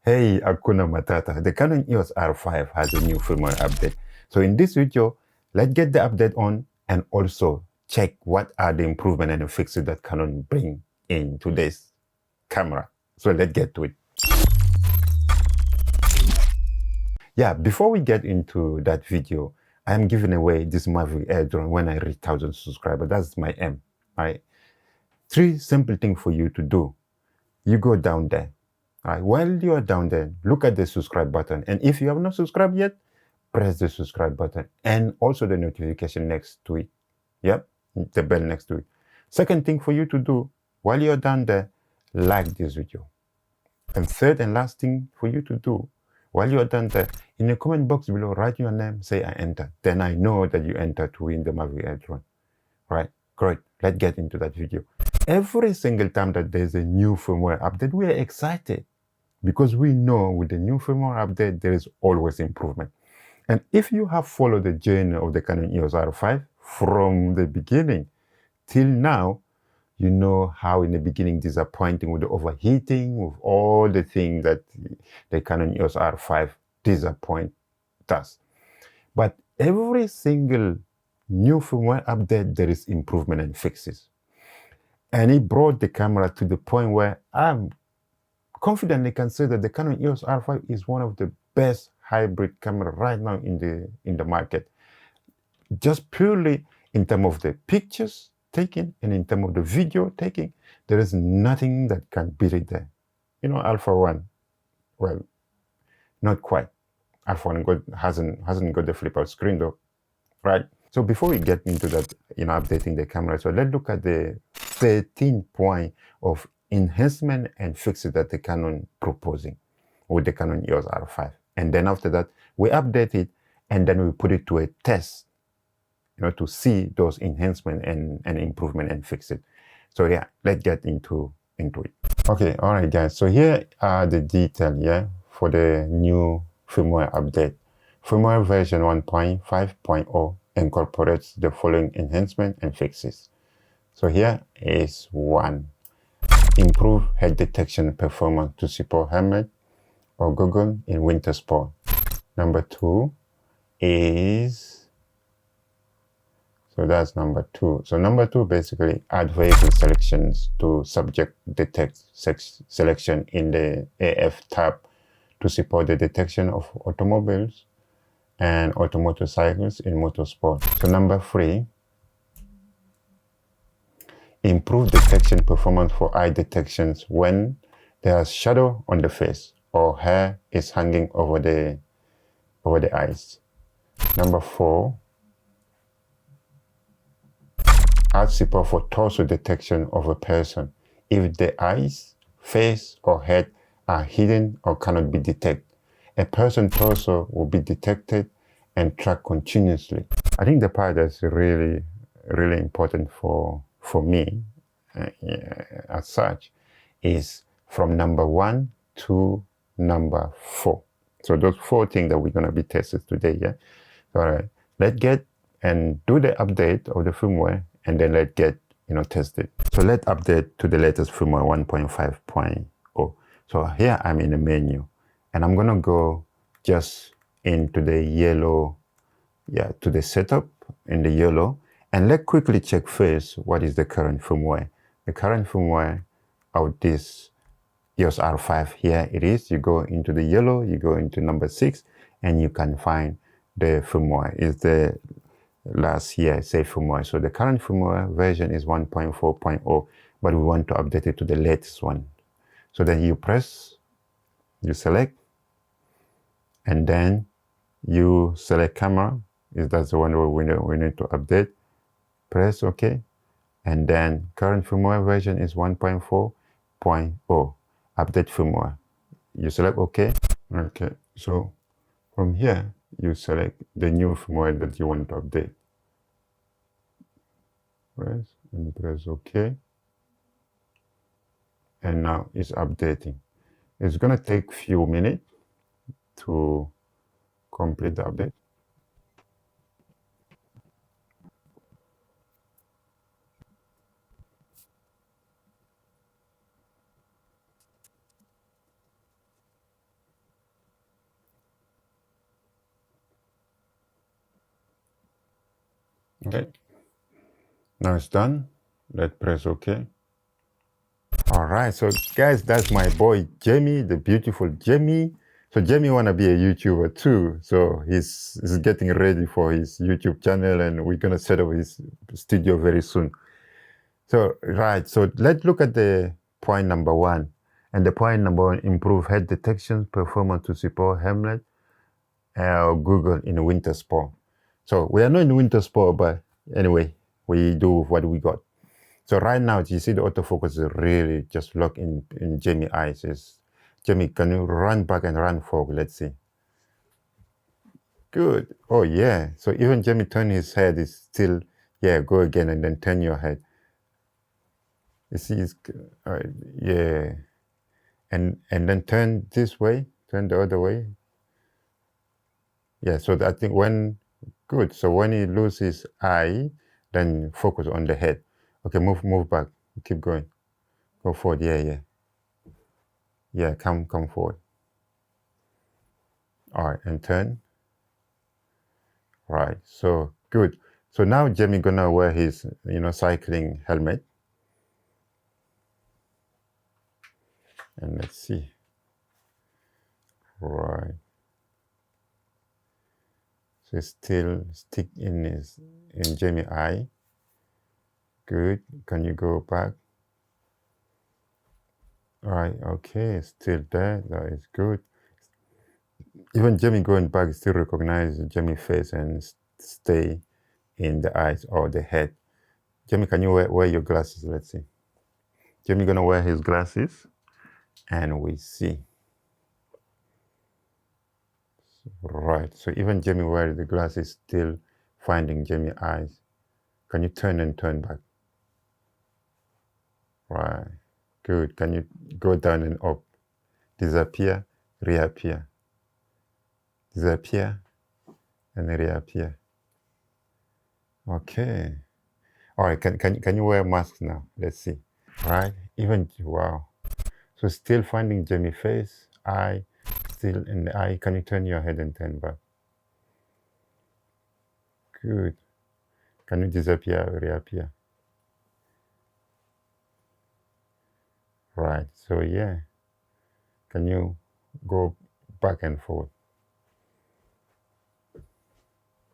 Hey, Akuna Matata. The Canon EOS R5 has a new firmware update. So in this video, let's get the update on and also check what are the improvements and the fixes that Canon bring in today's camera. So let's get to it. Yeah, before we get into that video, I am giving away this Mavic Air drone when I reach 1,000 subscribers. That's my aim. All right. 3 simple things for you to do. You go down there. All right. While you are down there, look at the subscribe button. And if you have not subscribed yet, press the subscribe button and also the notification next to it. Yep, the bell next to it. Second thing for you to do while you're down there, like this video. And third and last thing for you to do while you're done there, in the comment box below, write your name, say I enter. Then I know that you entered to win the Mavic Air drone. Right? Great. Let's get into that video. Every single time that there's a new firmware update, we are excited because we know with the new firmware update, there is always improvement. And if you have followed the journey of the Canon EOS R5 from the beginning till now, you know how in the beginning disappointing with the overheating, with all the things that the Canon EOS R5 disappoint us. But every single new firmware update, there is improvement and fixes. And it brought the camera to the point where I'm confidently can say that the Canon EOS R5 is one of the best hybrid camera right now in the market. Just purely in terms of the pictures taken and in terms of the video taking, there is nothing that can beat it there. You know, Alpha 1, well, not quite. Alpha 1 hasn't got the flip out screen though, right? So before we get into that, updating the camera, so let's look at the 13 point of enhancement and fixes that the Canon proposing with the Canon EOS R5. And then after that, we update it and then we put it to a test, to see those enhancement and improvement and fix it. So yeah, let's get into it. Okay, all right, guys. So here are the details, for the new firmware update. Firmware version 1.5.0 incorporates the following enhancement and fixes. So here is 1. Improve head detection performance to support helmet or goggle in winter sport. Number 2 is, so that's number 2. So number 2 basically add vehicle selections to subject detect selection in the AF tab to support the detection of automobiles and motorcycles in motorsport. So number 3, improve detection performance for eye detections when there's shadow on the face or hair is hanging over the eyes. Number 4, add support for torso detection of a person if the eyes, face, or head are hidden or cannot be detected. A person's torso will be detected and tracked continuously. I think the part that's really, really important for me as such is from number 1 to number 4. So those 4 things that we're going to be tested today, yeah? All right, let's get and do the update of the firmware and then let's get, test it. So let's update to the latest firmware 1.5.0. So here I'm in the menu and I'm going to go just into the yellow, to the setup in the yellow. And let's quickly check first what is the current firmware. The current firmware of this EOS R5, here it is. You go into the yellow, you go into number 6, and you can find the firmware. It's the last year, say firmware. So the current firmware version is 1.4.0, but we want to update it to the latest one. So then you press, you select, and then you select camera. If that's the one we need to update, press OK. And then current firmware version is 1.4.0. Update firmware. You select OK. Okay, so from here, you select the new firmware that you want to update. Press OK. And now it's updating. It's going to take a few minutes to complete the update. Okay, now it's done. Let's press OK. All right, so guys, that's my boy Jamie, the beautiful Jamie. So Jamie wanna be a YouTuber too. So he's getting ready for his YouTube channel, and we're gonna set up his studio very soon. So right, so let's look at the point number 1. And the point number 1: improve head detection performance to support helmet Google in winter sport. So we are not in winter sport, but anyway, we do what we got. So right now, you see the autofocus is really just locked in Jamie's eyes. Jamie, can you run back and run forward? Let's see. Good. Oh, yeah. So even Jamie turn his head is still, yeah, go again and then turn your head. You see, it's, yeah. And then turn this way, turn the other way. Yeah, so I think good. So when he loses his eye, then focus on the head. Okay, move back. Keep going. Go forward. Yeah. Yeah, come forward. All right, and turn. Right, so good. So now Jamie gonna wear his, cycling helmet. And let's see. Right. So it's still stick in Jamie eye. Good. Can you go back? All right, okay, still there. That is good. Even Jamie going back still recognize Jamie face and stay in the eyes or the head. Jamie, can you wear your glasses? Let's see. Jamie gonna wear his glasses, and we see. Right, so even Jamie wearing the glasses still finding Jamie's eyes. Can you turn and turn back? Right, good. Can you go down and up? Disappear, reappear. Disappear, and reappear. Okay. All right, can you wear a mask now? Let's see. Right, even, wow. So still finding Jamie's face, eye, still in the eye. Can you turn your head and turn back? Good. Can you disappear, reappear? Right, so yeah. Can you go back and forth?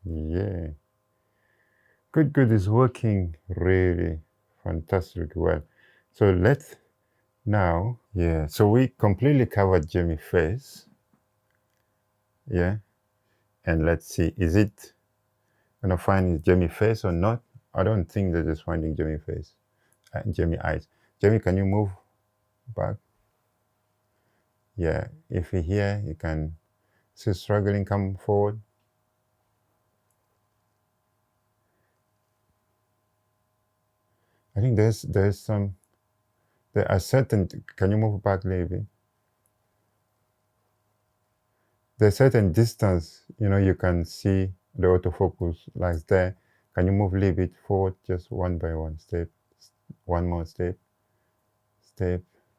Yeah. Good. It's working really fantastic well. So let's now, yeah. So we completely covered Jamie's face. Yeah. And let's see, is it gonna find Jamie's face or not? I don't think that it's finding Jamie's face, Jamie's eyes. Jamie, can you move back? Yeah. If you're here, you can still struggling, come forward. I think there are certain, can you move back, Levi? There's certain distance, you can see the autofocus like there. Can you move a little bit forward, just one by one step? One more step,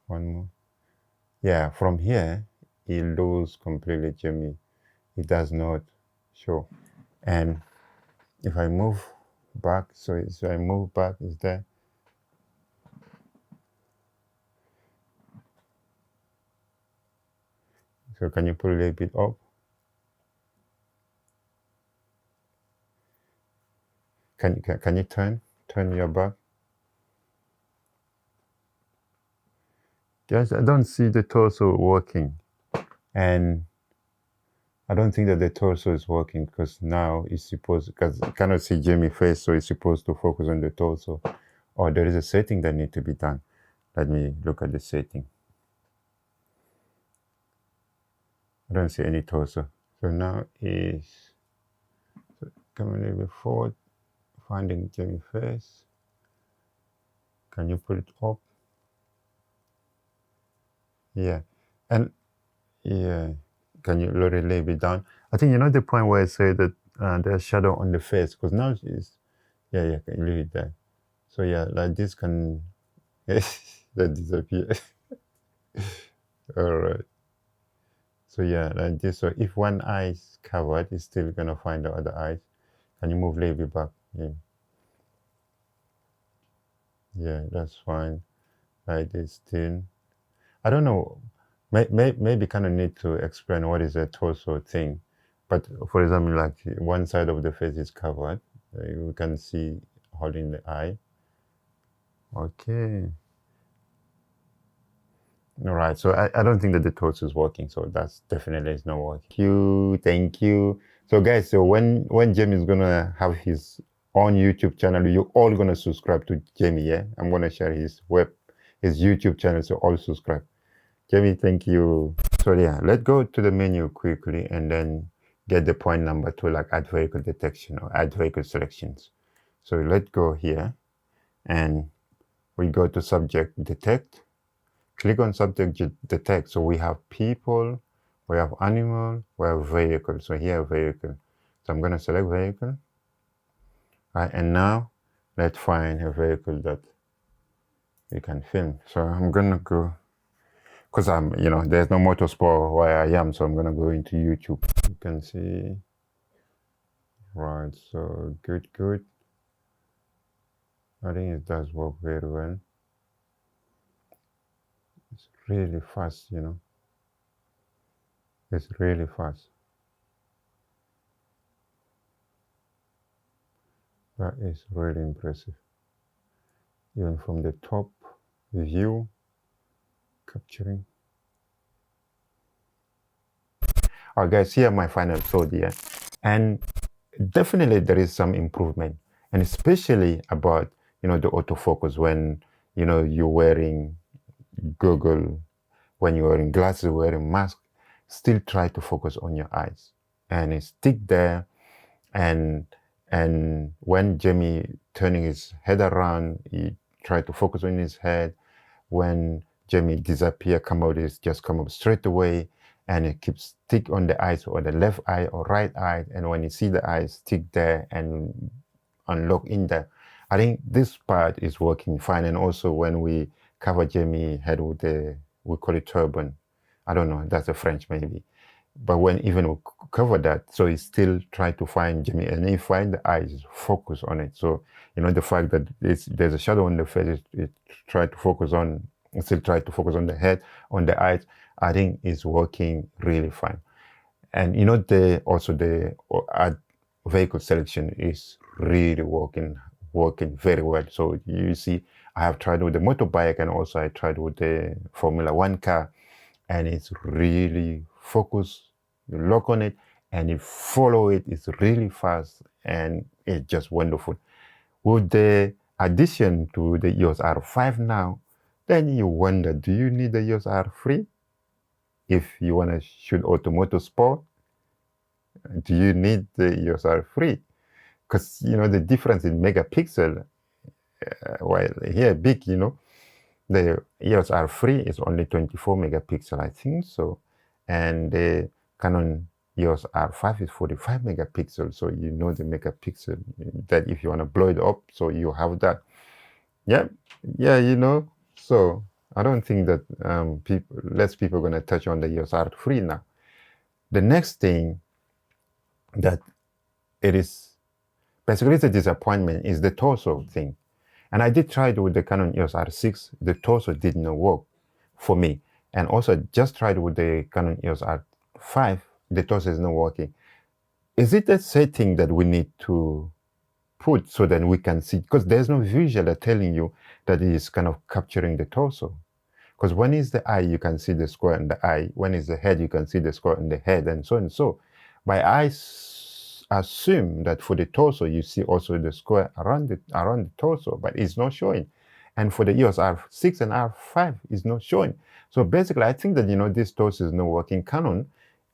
one more. Yeah, from here, he loses completely Jamie. He does not show. And if I move back, so I move back, is there? So can you pull a little bit up? Can you turn your back? Guys, I don't see the torso working, and I don't think that the torso is working because now it's supposed, because I cannot see Jamie's face, so it's supposed to focus on the torso. Or there is a setting that needs to be done. Let me look at the setting. I don't see any torso. So now is coming a little bit forward, finding Jamie's face. Can you put it up? Yeah. And yeah, can you lower it a little bit down? I think the point where I say that there's shadow on the face, because now it's, yeah, can you leave it there? So yeah, like this can, that disappear. All right. So yeah, like this. So if one eye is covered, it's still gonna find the other eyes. Can you move a little bit back? Yeah, that's fine. Like this thing. I don't know. Maybe kind of need to explain what is a torso thing. But for example, like one side of the face is covered. You can see holding the eye. Okay. All right. So I don't think that the torso is working. So that's definitely is not working. Thank you. Thank you. So guys, so when Jamie is gonna have his own YouTube channel, you're all gonna subscribe to Jamie. Yeah, I'm gonna share his YouTube channel. So all subscribe. Jamie, thank you. So yeah, let's go to the menu quickly and then get the point number to like add vehicle detection or add vehicle selections. So let's go here and we go to subject detect. Click on subject detect. So we have people, we have animal, we have vehicle. So here vehicle. So I'm gonna select vehicle. Right, and now let's find a vehicle that you can film. So I'm gonna go, because there's no motorsport where I am, so I'm gonna go into YouTube. You can see, right, so good. I think it does work very well. It's really fast, it's really fast. That is really impressive. Even from the top view, capturing. Alright guys, here my final thought here. And definitely there is some improvement, and especially about the autofocus when you're wearing Google, when you're wearing glasses, wearing mask, still try to focus on your eyes and stick there. And when Jamie turning his head around, he try to focus on his head. When Jamie disappear, come up straight away, and it keeps stick on the eyes or the left eye or right eye. And when you see the eyes, stick there and unlock in there. I think this part is working fine. And also when we cover Jamie head with we call it turban. I don't know, that's a French maybe. But when even we cover that, so he still try to find Jamie, and he find the eyes, focus on it. So the fact that there's a shadow on the face, it still try to focus on the head, on the eyes. I think is working really fine. And the add vehicle selection is really working very well. So you see, I have tried with the motorbike, and also I tried with the Formula One car, and it's really focused. You lock on it and you follow it. It's really fast and it's just wonderful. With the addition to the EOS R5 now, then you wonder, do you need the EOS R3? If you want to shoot automotive sport, do you need the EOS R3? Because the difference in megapixel, while here big, the EOS R3 is only 24 megapixel, I think so, and the Canon EOS R5 is 45 megapixel. So the megapixel that if you want to blow it up, so you have that. Yeah. So I don't think that less people are going to touch on the EOS R3 now. The next thing that it is basically it's a disappointment is the torso thing. And I did try it with the Canon EOS R6. The torso did not work for me. And also just tried with the Canon EOS R5. The torso is not working. Is it a setting that we need to put so that we can see? Because there's no visual telling you that it is kind of capturing the torso. Because when it's the eye, you can see the square in the eye. When it's the head, you can see the square in the head, and so and so. By eyes, assume that for the torso you see also the square around the torso, but it's not showing. And for the EOS R6 and R5 is not showing. So basically I think that this torso is not working. Canon,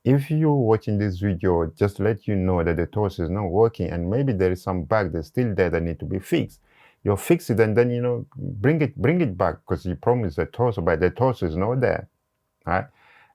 if you're watching this video, just let you know that the torso is not working, and maybe there is some bug that's still there that need to be fixed. You fix it and then bring it back, because you promised the torso, but the torso is not there. Right?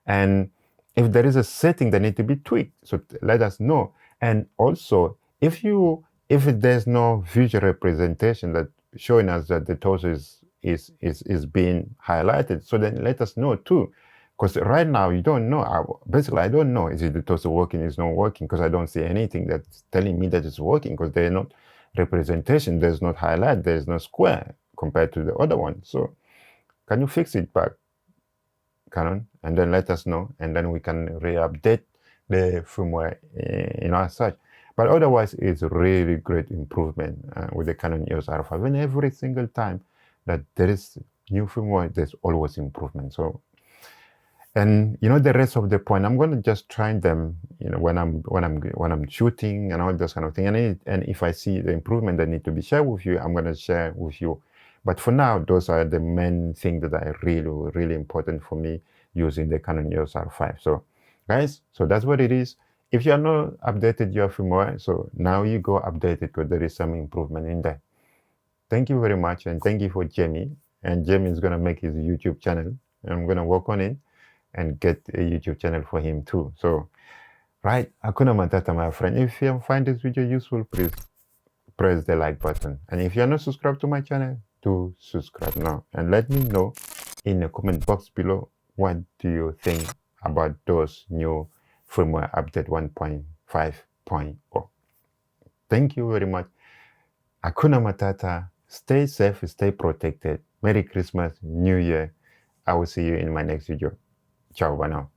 And if there is a setting that need to be tweaked, so let us know. And also, if there's no visual representation that showing us that the torso is being highlighted, so then let us know too. Because right now you don't know. Basically, I don't know is it the torso working, is not working, because I don't see anything that's telling me that it's working, because they're not representation. There's no highlight, there's no square compared to the other one. So can you fix it back, Canon? And then let us know, and then we can re-update the firmware, as such. But otherwise, it's really great improvement with the Canon EOS R5. And every single time that there is new firmware, there's always improvement. So, and the rest of the point, I'm going to just try them, when I'm shooting and all those kind of things. And if I see the improvement that need to be shared with you, I'm going to share with you. But for now, those are the main things that are really, really important for me using the Canon EOS R5. So, guys, so that's what it is. If you are not updated your firmware, so now you go update it because there is some improvement in there. Thank you very much, and thank you for Jamie. And Jamie is going to make his YouTube channel, and I'm going to work on it and get a YouTube channel for him too. So, right, Hakuna Matata, my friend. If you find this video useful, please press the like button. And if you're not subscribed to my channel, do subscribe now. And let me know in the comment box below, what do you think about those new firmware update 1.5.0. Thank you very much. Hakuna Matata. Stay safe, stay protected. Merry Christmas, New Year. I will see you in my next video. Ciao, bye now.